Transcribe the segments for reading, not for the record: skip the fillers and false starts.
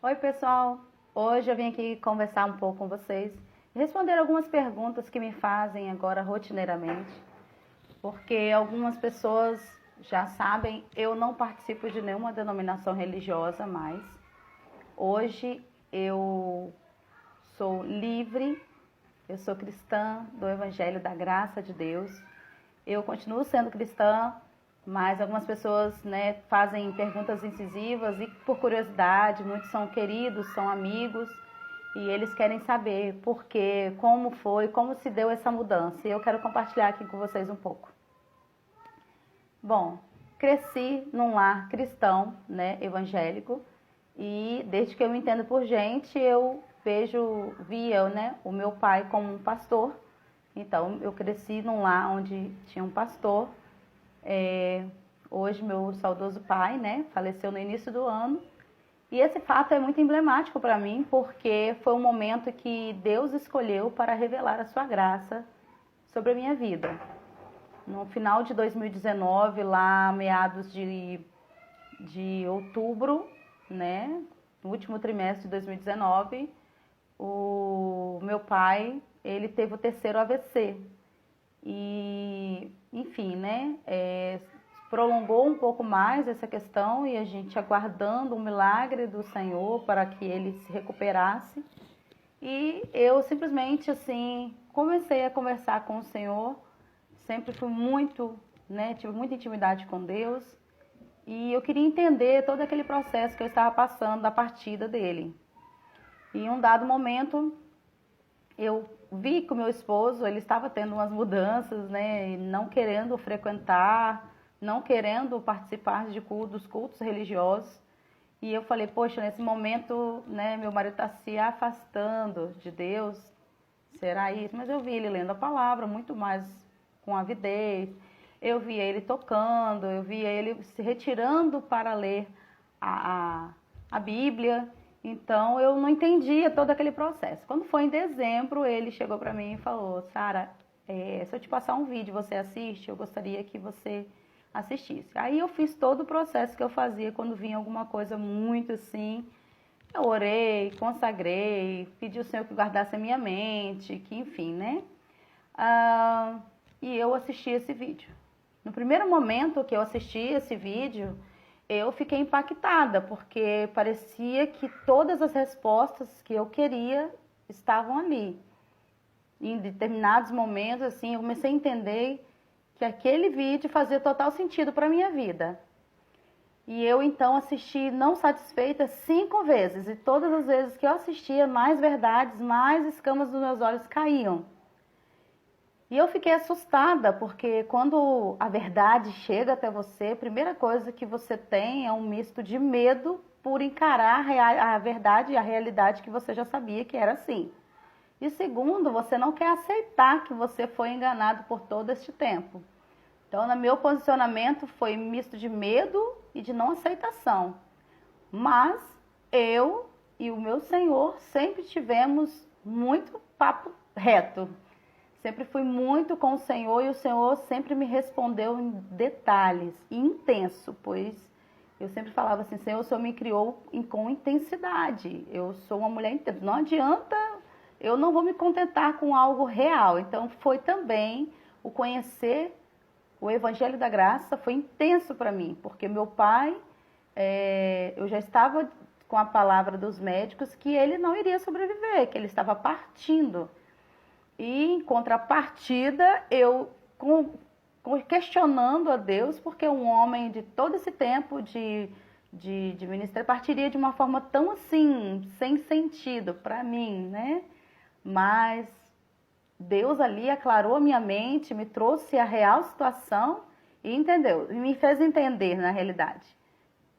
Oi, pessoal! Hoje eu vim aqui conversar um pouco com vocês e responder algumas perguntas que me fazem agora rotineiramente, porque algumas pessoas já sabem, eu não participo de nenhuma denominação religiosa mais. Hoje eu sou livre, eu sou cristã do Evangelho da Graça de Deus. Eu continuo sendo cristã, mas algumas pessoas, fazem perguntas incisivas e por curiosidade, muitos são queridos, são amigos e eles querem saber por quê, como foi, como se deu essa mudança. E eu quero compartilhar aqui com vocês um pouco. Bom, cresci num lar cristão, evangélico, e desde que eu me entendo por gente, eu via o meu pai como um pastor. Então, eu cresci num lar onde tinha um pastor. Hoje, meu saudoso pai, faleceu no início do ano. E esse fato é muito emblemático para mim, porque foi um momento que Deus escolheu para revelar a sua graça sobre a minha vida. No final de 2019, lá meados de outubro, no último trimestre de 2019, o meu pai, ele teve o terceiro AVC. E, enfim, prolongou um pouco mais essa questão e a gente aguardando um milagre do Senhor para que ele se recuperasse. E eu simplesmente, assim, comecei a conversar com o Senhor. Sempre fui tive muita intimidade com Deus. E eu queria entender todo aquele processo que eu estava passando da partida dele. E em um dado momento, eu vi que o meu esposo, ele estava tendo umas mudanças, não querendo frequentar, não querendo participar dos cultos religiosos. E eu falei, poxa, nesse momento, meu marido está se afastando de Deus, será isso? Mas eu vi ele lendo a palavra muito mais com avidez, eu via ele tocando, eu via ele se retirando para ler a Bíblia. Então, eu não entendia todo aquele processo. Quando foi em dezembro, ele chegou para mim e falou, Sara, se eu te passar um vídeo, você assiste? Eu gostaria que você assistisse. Aí eu fiz todo o processo que eu fazia quando vinha alguma coisa muito assim. Eu orei, consagrei, pedi ao Senhor que guardasse a minha mente, que enfim, e eu assisti esse vídeo. No primeiro momento que eu assisti esse vídeo, eu fiquei impactada, porque parecia que todas as respostas que eu queria estavam ali. Em determinados momentos, assim, eu comecei a entender que aquele vídeo fazia total sentido para a minha vida. E eu, então, assisti não satisfeita 5 vezes. E todas as vezes que eu assistia, mais verdades, mais escamas dos meus olhos caíam. E eu fiquei assustada, porque quando a verdade chega até você, a primeira coisa que você tem é um misto de medo por encarar a verdade e a realidade que você já sabia que era assim. E segundo, você não quer aceitar que você foi enganado por todo este tempo. Então, no meu posicionamento foi misto de medo e de não aceitação. Mas eu e o meu Senhor sempre tivemos muito papo reto. Sempre fui muito com o Senhor e o Senhor sempre me respondeu em detalhes e intenso, pois eu sempre falava assim, Senhor, o Senhor me criou com intensidade. Eu sou uma mulher intensa. Não adianta, eu não vou me contentar com algo real. Então foi também o conhecer o Evangelho da Graça, foi intenso para mim, porque meu pai, eu já estava com a palavra dos médicos que ele não iria sobreviver, que ele estava partindo. E em contrapartida, eu questionando a Deus, porque um homem de todo esse tempo de ministério partiria de uma forma tão assim, sem sentido para mim, Mas Deus ali aclarou a minha mente, me trouxe a real situação e entendeu, e me fez entender na realidade.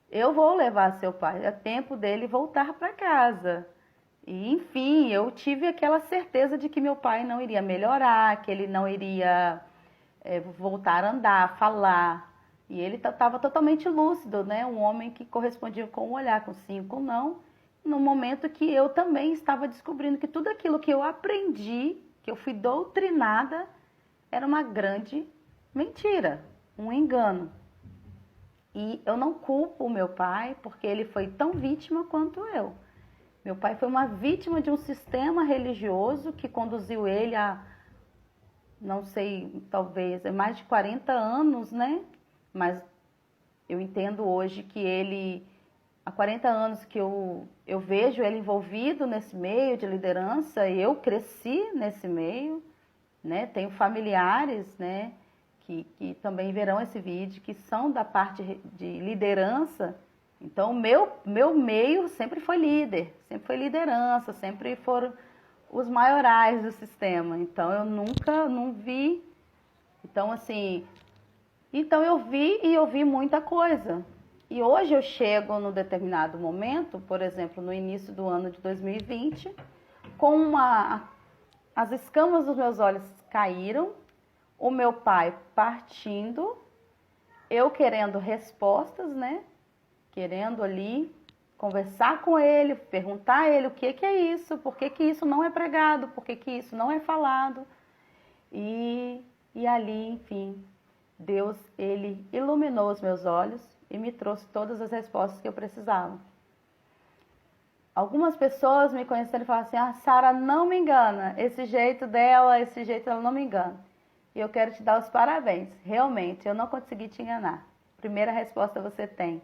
Eu vou levar seu pai, é tempo dele voltar para casa. E, enfim, eu tive aquela certeza de que meu pai não iria melhorar, que ele não iria voltar a andar, falar. E ele estava totalmente lúcido, Um homem que correspondia com um olhar, com sim, com não. No momento que eu também estava descobrindo que tudo aquilo que eu aprendi, que eu fui doutrinada, era uma grande mentira, um engano. E eu não culpo o meu pai, porque ele foi tão vítima quanto eu. Meu pai foi uma vítima de um sistema religioso que conduziu ele a, não sei, talvez, mais de 40 anos, né? Mas eu entendo hoje que ele, há 40 anos que eu vejo ele envolvido nesse meio de liderança, e eu cresci nesse meio, né? Tenho familiares, né, que também verão esse vídeo, que são da parte de liderança. Então, o meu meio sempre foi líder, sempre foi liderança, sempre foram os maiorais do sistema. Então, eu nunca não vi. Então, assim, então eu vi e ouvi muita coisa. E hoje eu chego num determinado momento, por exemplo, no início do ano de 2020, com as escamas dos meus olhos caíram, o meu pai partindo, eu querendo respostas, né? Querendo ali conversar com ele, perguntar a ele o que é isso, por que isso não é pregado, por que isso não é falado. E ali, enfim, Deus, ele iluminou os meus olhos e me trouxe todas as respostas que eu precisava. Algumas pessoas me conheceram e falaram assim: ah, Sara não me engana, esse jeito dela não me engana. E eu quero te dar os parabéns, realmente, eu não consegui te enganar. Primeira resposta você tem.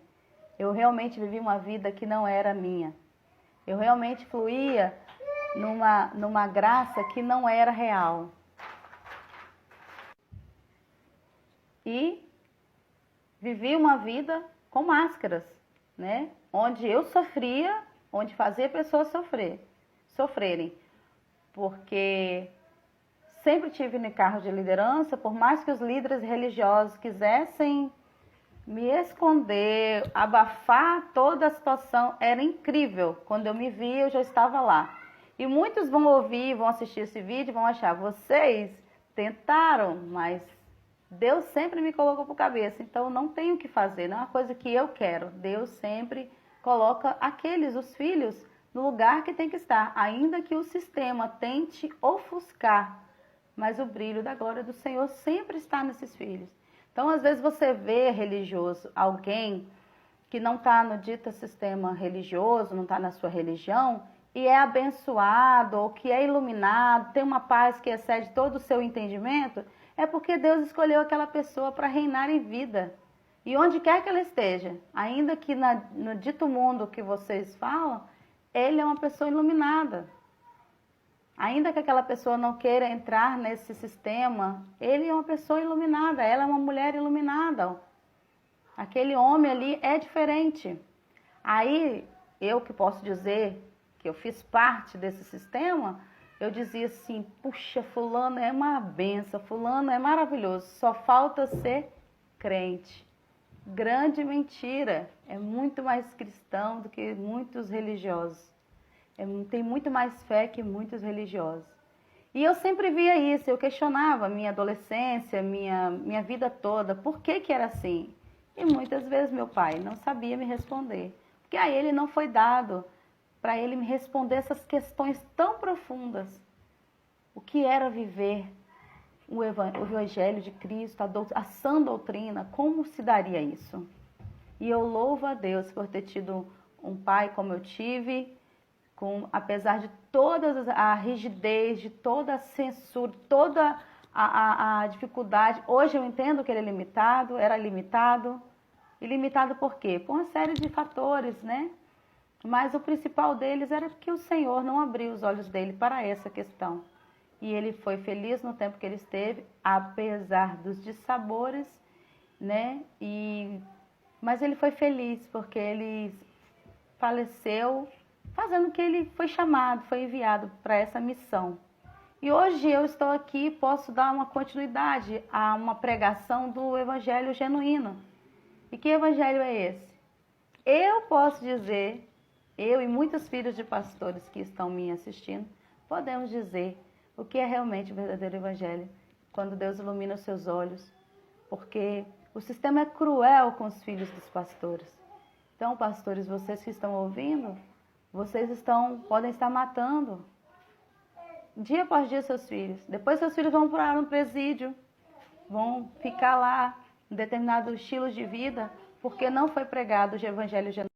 Eu realmente vivi uma vida que não era minha. Eu realmente fluía numa graça que não era real. E vivi uma vida com máscaras, né? Onde eu sofria, onde fazia pessoas sofrerem. Porque sempre tive no cargo de liderança, por mais que os líderes religiosos quisessem me esconder, abafar toda a situação, era incrível. Quando eu me vi, eu já estava lá. E muitos vão ouvir, vão assistir esse vídeo e vão achar: vocês tentaram, mas Deus sempre me colocou por cabeça. Então não tenho o que fazer, não é uma coisa que eu quero. Deus sempre coloca os filhos, no lugar que tem que estar, ainda que o sistema tente ofuscar. Mas o brilho da glória do Senhor sempre está nesses filhos. Então, às vezes você vê religioso, alguém que não está no dito sistema religioso, não está na sua religião, e é abençoado, ou que é iluminado, tem uma paz que excede todo o seu entendimento, é porque Deus escolheu aquela pessoa para reinar em vida. E onde quer que ela esteja, ainda que no dito mundo que vocês falam, ele é uma pessoa iluminada. Ainda que aquela pessoa não queira entrar nesse sistema, ele é uma pessoa iluminada, ela é uma mulher iluminada. Aquele homem ali é diferente. Aí, eu que posso dizer que eu fiz parte desse sistema, eu dizia assim: puxa, fulano é uma benção, fulano é maravilhoso, só falta ser crente. Grande mentira, é muito mais cristão do que muitos religiosos. Tem muito mais fé que muitos religiosos. E eu sempre via isso, eu questionava minha adolescência, minha vida toda, por que era assim? E muitas vezes meu pai não sabia me responder, porque a ele não foi dado para ele me responder essas questões tão profundas. O que era viver o Evangelho de Cristo, a sã doutrina, como se daria isso? E eu louvo a Deus por ter tido um pai como eu tive, apesar de toda a rigidez, de toda a censura, toda a dificuldade. Hoje eu entendo que ele era limitado. E limitado por quê? Por uma série de fatores, né? Mas o principal deles era que o Senhor não abriu os olhos dele para essa questão. E ele foi feliz no tempo que ele esteve, apesar dos dissabores, né? Mas ele foi feliz porque ele faleceu fazendo o que ele foi chamado, foi enviado para essa missão. E hoje eu estou aqui, posso dar uma continuidade a uma pregação do Evangelho genuíno. E que Evangelho é esse? Eu posso dizer, eu e muitos filhos de pastores que estão me assistindo, podemos dizer o que é realmente o verdadeiro Evangelho, quando Deus ilumina os seus olhos, porque o sistema é cruel com os filhos dos pastores. Então, pastores, vocês que estão ouvindo, vocês podem estar matando dia após dia seus filhos. Depois seus filhos vão para um presídio, vão ficar lá em determinados estilos de vida, porque não foi pregado o Evangelho genuíno.